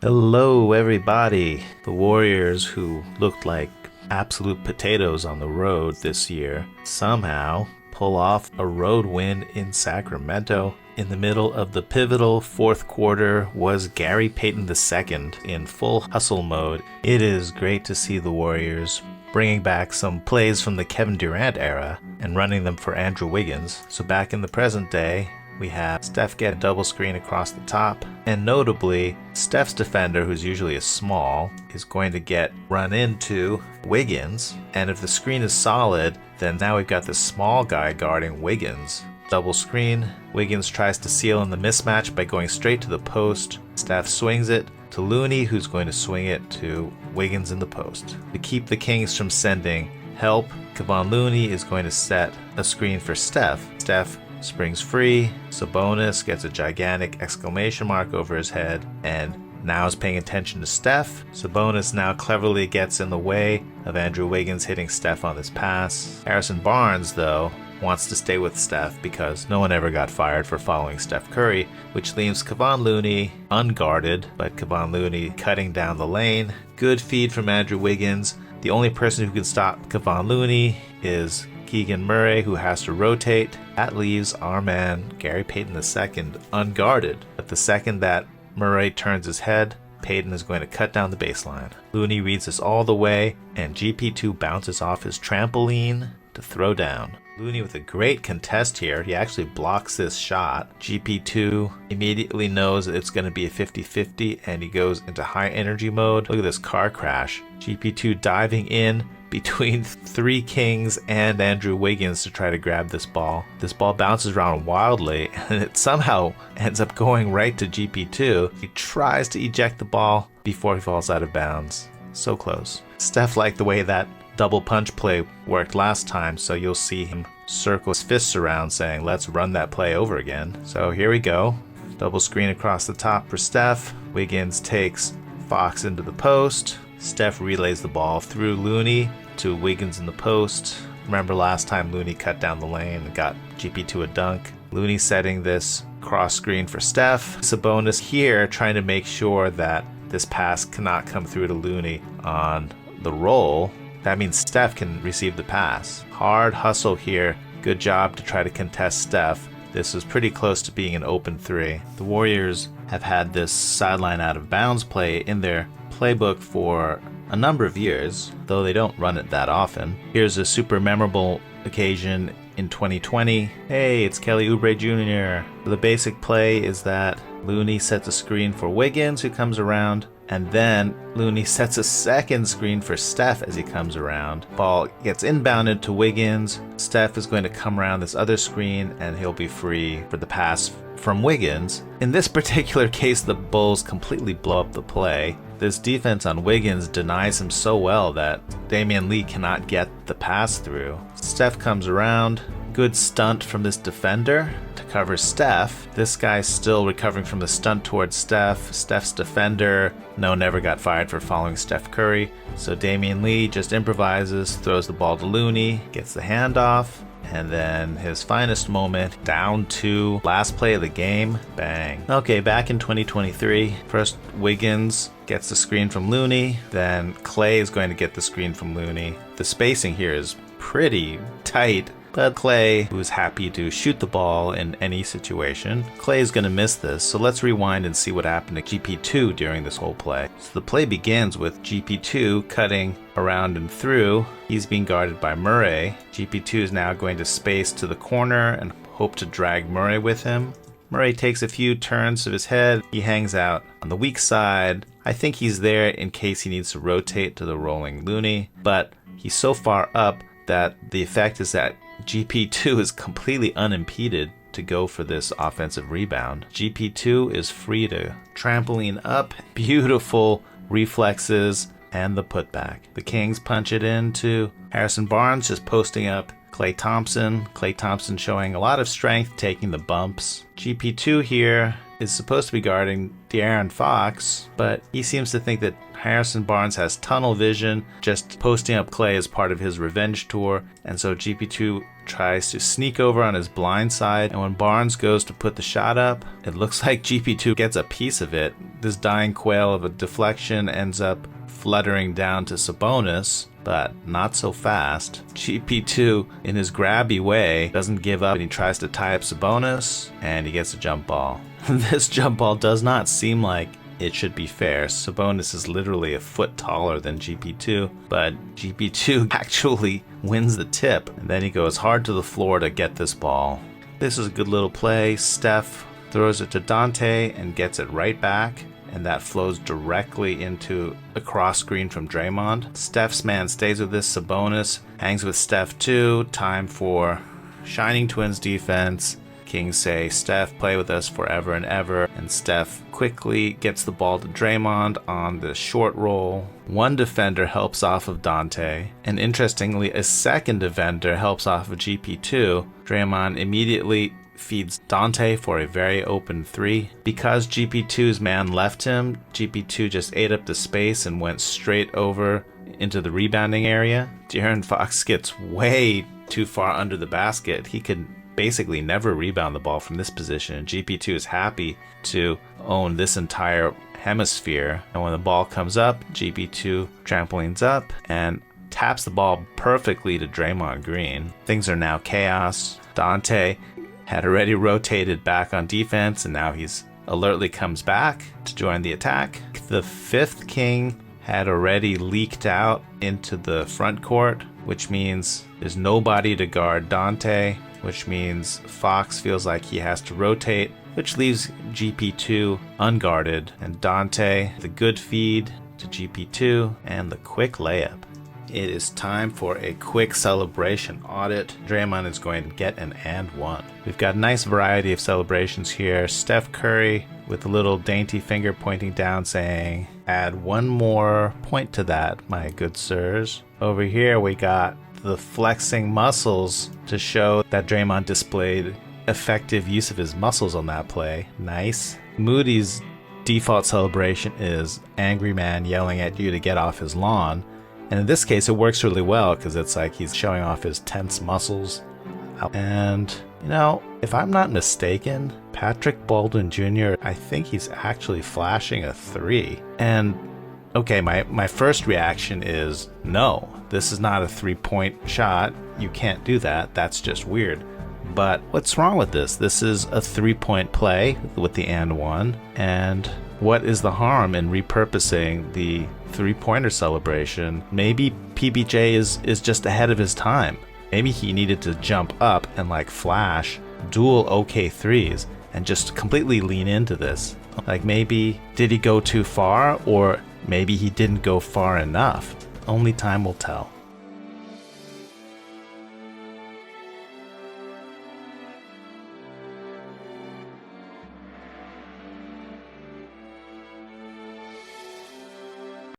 Hello, everybody. The Warriors, who looked like absolute potatoes on the road this year, somehow pull off a road win in Sacramento. In the middle of the pivotal fourth quarter was Gary Payton II in full hustle mode. It is great to see the Warriors bringing back some plays from the Kevin Durant era and running them for Andrew Wiggins. So back in the present day, we have Steph get a double screen across the top, and notably, Steph's defender, who's usually a small, is going to get run into Wiggins, and if the screen is solid, then now we've got this small guy guarding Wiggins. Double screen, Wiggins tries to seal in the mismatch by going straight to the post. Steph swings it to Looney, who's going to swing it to Wiggins in the post. To keep the Kings from sending help, Kevon Looney is going to set a screen for Steph. Steph springs free, Sabonis gets a gigantic exclamation mark over his head, and now is paying attention to Steph. Sabonis now cleverly gets in the way of Andrew Wiggins hitting Steph on this pass. Harrison Barnes, though, wants to stay with Steph because no one ever got fired for following Steph Curry, which leaves Kevon Looney unguarded, but Kevon Looney cutting down the lane. Good feed from Andrew Wiggins. The only person who can stop Kevon Looney is Keegan Murray, who has to rotate. That leaves our man, Gary Payton II, unguarded. But the second that Murray turns his head, Payton is going to cut down the baseline. Looney reads this all the way, and GP2 bounces off his trampoline to throw down. Looney with a great contest here. He actually blocks this shot. GP2 immediately knows that it's going to be a 50-50, and he goes into high energy mode. Look at this car crash. GP2 diving in between three Kings and Andrew Wiggins to try to grab this ball. This ball bounces around wildly, and it somehow ends up going right to GP2. He tries to eject the ball before he falls out of bounds. So close. Steph liked the way that double punch play worked last time, so you'll see him circle his fists around saying, let's run that play over again. So here we go. Double screen across the top for Steph. Wiggins takes Fox into the post. Steph relays the ball through Looney to Wiggins in the post. Remember last time Looney cut down the lane and got GP2 a dunk. Looney setting this cross screen for Steph. Sabonis here trying to make sure that this pass cannot come through to Looney on the roll. That means Steph can receive the pass. Hard hustle here. Good job to try to contest Steph. This was pretty close to being an open three. The Warriors have had this sideline out of bounds play in their playbook for a number of years, though they don't run it that often. Here's a super memorable occasion in 2020. Hey, it's Kelly Oubre Jr. The basic play is that Looney sets a screen for Wiggins, who comes around, and then Looney sets a second screen for Steph as he comes around. Ball gets inbounded to Wiggins. Steph is going to come around this other screen, and he'll be free for the pass from Wiggins. In this particular case, the Bulls completely blow up the play. This defense on Wiggins denies him so well that Damian Lee cannot get the pass through. Steph comes around. Good stunt from this defender to cover Steph. This guy's still recovering from the stunt towards Steph. Steph's defender, never got fired for following Steph Curry. So Damian Lee just improvises, throws the ball to Looney, gets the handoff, and then his finest moment, down to last play of the game, bang. Okay, back in 2023, first Wiggins gets the screen from Looney, then Clay is going to get the screen from Looney. The spacing here is pretty tight, but Clay, who's happy to shoot the ball in any situation, Clay is going to miss this, so let's rewind and see what happened to GP2 during this whole play. So the play begins with GP2 cutting around and through. He's being guarded by Murray. GP2 is now going to space to the corner and hope to drag Murray with him. Murray takes a few turns of his head. He hangs out on the weak side. I think he's there in case he needs to rotate to the rolling Looney, but he's so far up that the effect is that GP2 is completely unimpeded to go for this offensive rebound. GP2 is free to trampoline up, beautiful reflexes, and the putback. The Kings punch it into Harrison Barnes, just posting up Klay Thompson. Klay Thompson showing a lot of strength, taking the bumps. GP2 here is supposed to be guarding De'Aaron Fox, but he seems to think that Harrison Barnes has tunnel vision, just posting up Klay as part of his revenge tour, and so GP2 tries to sneak over on his blind side, and when Barnes goes to put the shot up, it looks like GP2 gets a piece of it. This dying quail of a deflection ends up fluttering down to Sabonis, but not so fast. GP2, in his grabby way, doesn't give up and he tries to tie up Sabonis, and he gets a jump ball. This jump ball does not seem like it should be fair. Sabonis is literally a foot taller than GP2, but GP2 actually wins the tip, and then he goes hard to the floor to get this ball. This is a good little play. Steph throws it to Dante and gets it right back, and that flows directly into a cross screen from Draymond. Steph's man stays with this. Sabonis hangs with Steph too. Time for Shining Twins defense. Kings say, Steph, play with us forever and ever. And Steph quickly gets the ball to Draymond on the short roll. One defender helps off of Dante. And interestingly, a second defender helps off of GP2. Draymond immediately feeds Dante for a very open three. Because GP2's man left him, GP2 just ate up the space and went straight over into the rebounding area. De'Aaron Fox gets way too far under the basket. He could basically never rebound the ball from this position, and GP2 is happy to own this entire hemisphere. And when the ball comes up, GP2 trampolines up and taps the ball perfectly to Draymond Green. Things are now chaos. Dante had already rotated back on defense, and now he's alertly comes back to join the attack. The fifth king had already leaked out into the front court, which means there's nobody to guard Dante, which means Fox feels like he has to rotate, which leaves GP2 unguarded, and Dante, the good feed to GP2, and the quick layup. It is time for a quick celebration audit. Draymond is going to get an and one. We've got a nice variety of celebrations here. Steph Curry with a little dainty finger pointing down saying, add one more point to that, my good sirs. Over here we got the flexing muscles to show that Draymond displayed effective use of his muscles on that play. Nice. Moody's default celebration is angry man yelling at you to get off his lawn. And in this case, it works really well because it's like he's showing off his tense muscles. And, you know, if I'm not mistaken, Patrick Baldwin Jr., I think he's actually flashing a three. And, okay, my first reaction is, no, this is not a three-point shot. You can't do that. That's just weird. But what's wrong with this? This is a three-point play with the and one. And what is the harm in repurposing the three-pointer celebration? Maybe PBJ is just ahead of his time. Maybe he needed to jump up and like flash dual OK threes and just completely lean into this. Like maybe did he go too far, or maybe he didn't go far enough? Only time will tell.